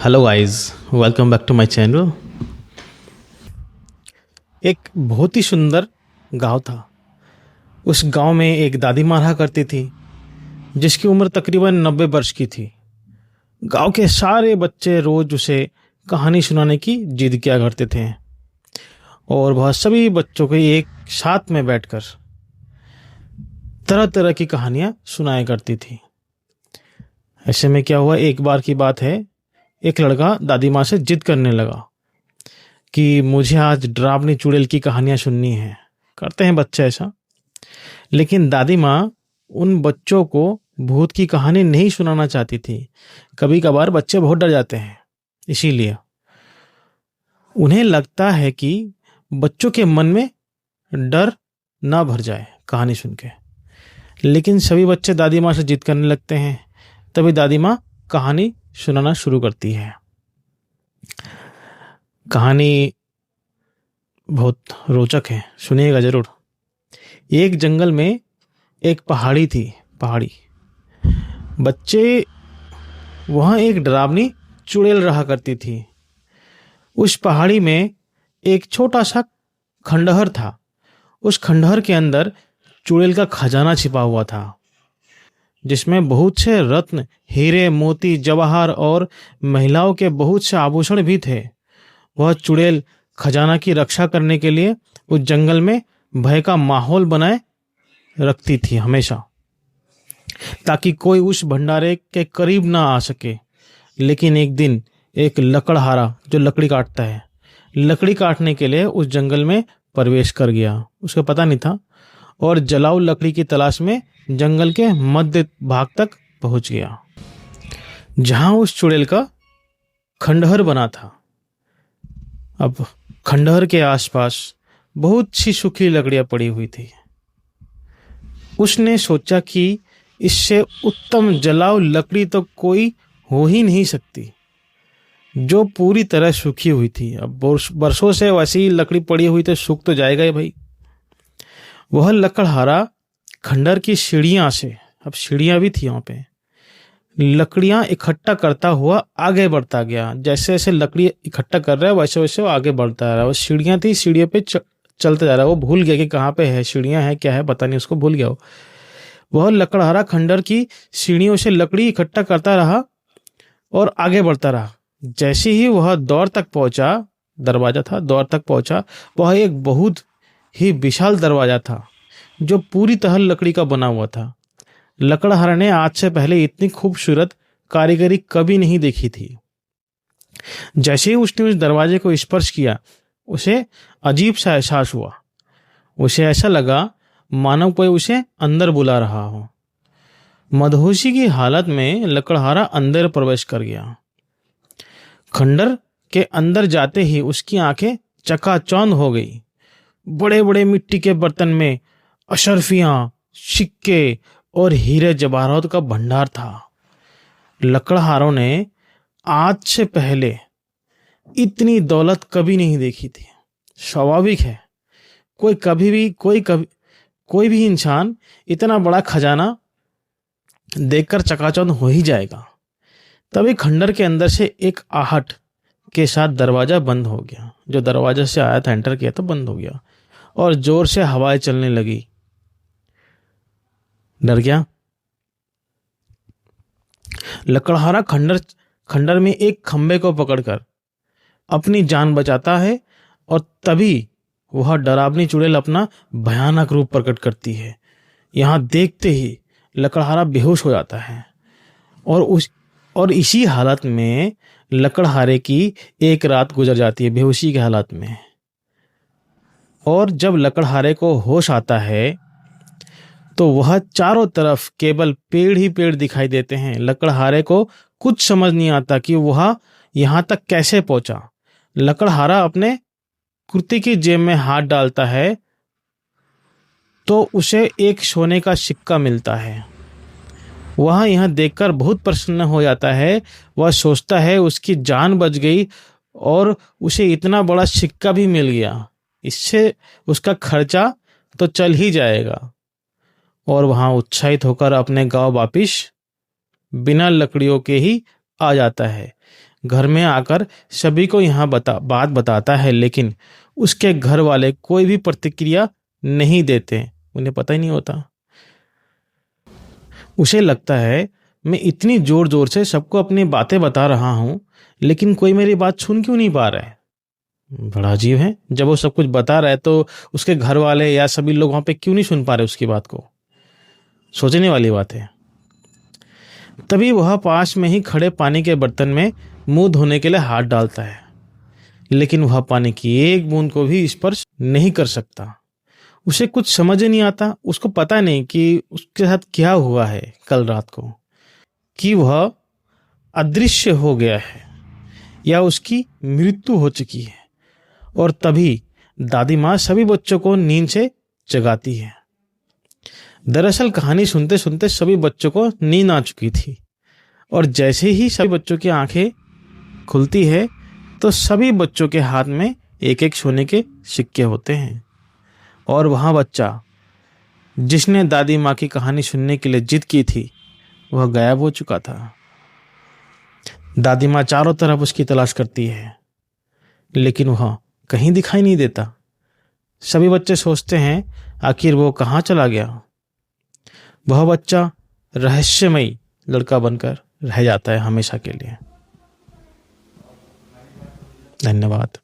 Hello guys, welcome back to my channel. एक बहुत ही सुंदर गांव था। उस गांव में एक दादी माँ रहा करती थी जिसकी उम्र तकरीबन 90 वर्ष की थी। गांव के सारे बच्चे रोज उसे कहानी सुनाने की जिद किया करते थे और वह सभी बच्चों को एक साथ में बैठकर तरह तरह की कहानियां सुनाया करती थी। ऐसे में क्या हुआ, एक बार की बात है, एक लड़का दादी माँ से जिद करने लगा कि मुझे आज डरावनी चुड़ैल की कहानियां सुननी है। करते हैं बच्चे ऐसा, लेकिन दादी माँ उन बच्चों को भूत की कहानी नहीं सुनाना चाहती थी। कभी कभार बच्चे बहुत डर जाते हैं, इसीलिए उन्हें लगता है कि बच्चों के मन में डर ना भर जाए कहानी सुन के। लेकिन सभी बच्चे दादी माँ से जिद करने लगते हैं। तभी दादी माँ कहानी सुनाना शुरू करती है। कहानी बहुत रोचक है, सुनिएगा जरूर। एक जंगल में एक पहाड़ी थी। पहाड़ी बच्चे वहाँ एक डरावनी चुड़ैल रहा करती थी। उस पहाड़ी में एक छोटा सा खंडहर था। उस खंडहर के अंदर चुड़ैल का खजाना छिपा हुआ था, जिसमें बहुत से रत्न, हीरे, मोती, जवाहर और महिलाओं के बहुत से आभूषण भी थे। वह चुड़ैल खजाना की रक्षा करने के लिए उस जंगल में भय का माहौल बनाए रखती थी हमेशा, ताकि कोई उस भंडारे के करीब ना आ सके। लेकिन एक दिन एक लकड़हारा, जो लकड़ी काटता है, लकड़ी काटने के लिए उस जंगल में प्रवेश कर गया। उसको पता नहीं था और जलाऊ लकड़ी की तलाश में जंगल के मध्य भाग तक पहुंच गया, जहां उस चुड़ैल का खंडहर बना था। अब खंडहर के आसपास बहुत सी सूखी लकड़ियां पड़ी हुई थी। उसने सोचा कि इससे उत्तम जलाऊ लकड़ी तो कोई हो ही नहीं सकती, जो पूरी तरह सूखी हुई थी। अब बरसों से वैसी लकड़ी पड़ी हुई तो सूख तो जाएगा ही भाई। वह लकड़हारा खंडहर की सीढ़ियां से, अब सीढ़ियां भी थी वहां पे, लकड़ियां इकट्ठा करता हुआ आगे बढ़ता गया। जैसे जैसे लकड़ी इकट्ठा कर रहा है वैसे वैसे वो आगे बढ़ता रहा। वो सीढ़ियां थी, सीढ़ियों पे चलते जा रहा है। वो भूल गया कि कहाँ पे है, सीढ़ियां है क्या है पता नहीं, उसको भूल गया वो। वह लकड़हारा खंडहर की सीढ़ियों से लकड़ी इकट्ठा करता रहा और आगे बढ़ता रहा। जैसे ही वह दौर तक पहुंचा, दरवाजा था, दौर तक पहुंचा, वह एक बहुत ही विशाल दरवाजा था जो पूरी तरह लकड़ी का बना हुआ था। लकड़हारा ने आज से पहले इतनी खूबसूरत कारीगरी कभी नहीं देखी थी। जैसे ही उसने उस दरवाजे को स्पर्श किया, उसे अजीब सा एहसास हुआ। उसे ऐसा लगा मानो कोई उसे अंदर बुला रहा हो। मदहोशी की हालत में लकड़हारा अंदर प्रवेश कर गया। खंडर के अंदर जाते ही उसकी आंखें चकाचौंध हो गई। बड़े बड़े मिट्टी के बर्तन में अशर्फियां, सिक्के और हीरे जवाहरात का भंडार था। लकड़हारों ने आज से पहले इतनी दौलत कभी नहीं देखी थी। स्वाभाविक है, कोई भी इंसान इतना बड़ा खजाना देखकर चकाचौंध हो ही जाएगा। तभी खंडर के अंदर से एक आहट के साथ दरवाजा बंद हो गया। जो दरवाजा से आया था, एंटर किया तो बंद हो गया और जोर से हवाएं चलने लगी। डर गया लकड़हारा। खंडर में एक खंबे को पकड़कर अपनी जान बचाता है और तभी वह डरावनी चुड़ैल अपना भयानक रूप प्रकट करती है। यहां देखते ही लकड़हारा बेहोश हो जाता है और इसी हालत में लकड़हारे की एक रात गुजर जाती है, बेहोशी के हालत में। और जब लकड़हारे को होश आता है तो वह चारों तरफ केवल पेड़ ही पेड़ दिखाई देते हैं। लकड़हारे को कुछ समझ नहीं आता कि वह यहां तक कैसे पहुंचा। लकड़हारा अपने कुर्ते की जेब में हाथ डालता है तो उसे एक सोने का सिक्का मिलता है। वह यह देखकर बहुत प्रसन्न हो जाता है। वह सोचता है उसकी जान बच गई और उसे इतना बड़ा सिक्का भी मिल गया, इससे उसका खर्चा तो चल ही जाएगा। और वहां उत्साहित होकर अपने गांव वापिस बिना लकड़ियों के ही आ जाता है। घर में आकर सभी को यह बात बताता है, लेकिन उसके घर वाले कोई भी प्रतिक्रिया नहीं देते। उन्हें पता ही नहीं होता। उसे लगता है मैं इतनी जोर जोर से सबको अपनी बातें बता रहा हूं, लेकिन कोई मेरी बात सुन क्यों नहीं पा रहा है। बड़ा अजीब है, जब वो सब कुछ बता रहा है तो उसके घर वाले या सभी लोग वहां पे क्यों नहीं सुन पा रहे उसकी बात को। सोचने वाली बात है। तभी वह पास में ही खड़े पानी के बर्तन में मुंह धोने के लिए हाथ डालता है, लेकिन वह पानी की एक बूंद को भी स्पर्श नहीं कर सकता। उसे कुछ समझ ही नहीं आता। उसको पता नहीं कि उसके साथ क्या हुआ है कल रात को, कि वह अदृश्य हो गया है या उसकी मृत्यु हो चुकी है। और तभी दादी माँ सभी बच्चों को नींद से जगाती है। दरअसल कहानी सुनते सुनते सभी बच्चों को नींद आ चुकी थी, और जैसे ही सभी बच्चों की आंखें खुलती है तो सभी बच्चों के हाथ में एक एक सोने के सिक्के होते हैं। और वहाँ बच्चा जिसने दादी माँ की कहानी सुनने के लिए जिद की थी, वह गायब हो चुका था। दादी माँ चारों तरफ उसकी तलाश करती है, लेकिन वह कहीं दिखाई नहीं देता। सभी बच्चे सोचते हैं आखिर वो कहाँ चला गया। वह बच्चा रहस्यमयी लड़का बनकर रह जाता है हमेशा के लिए। धन्यवाद।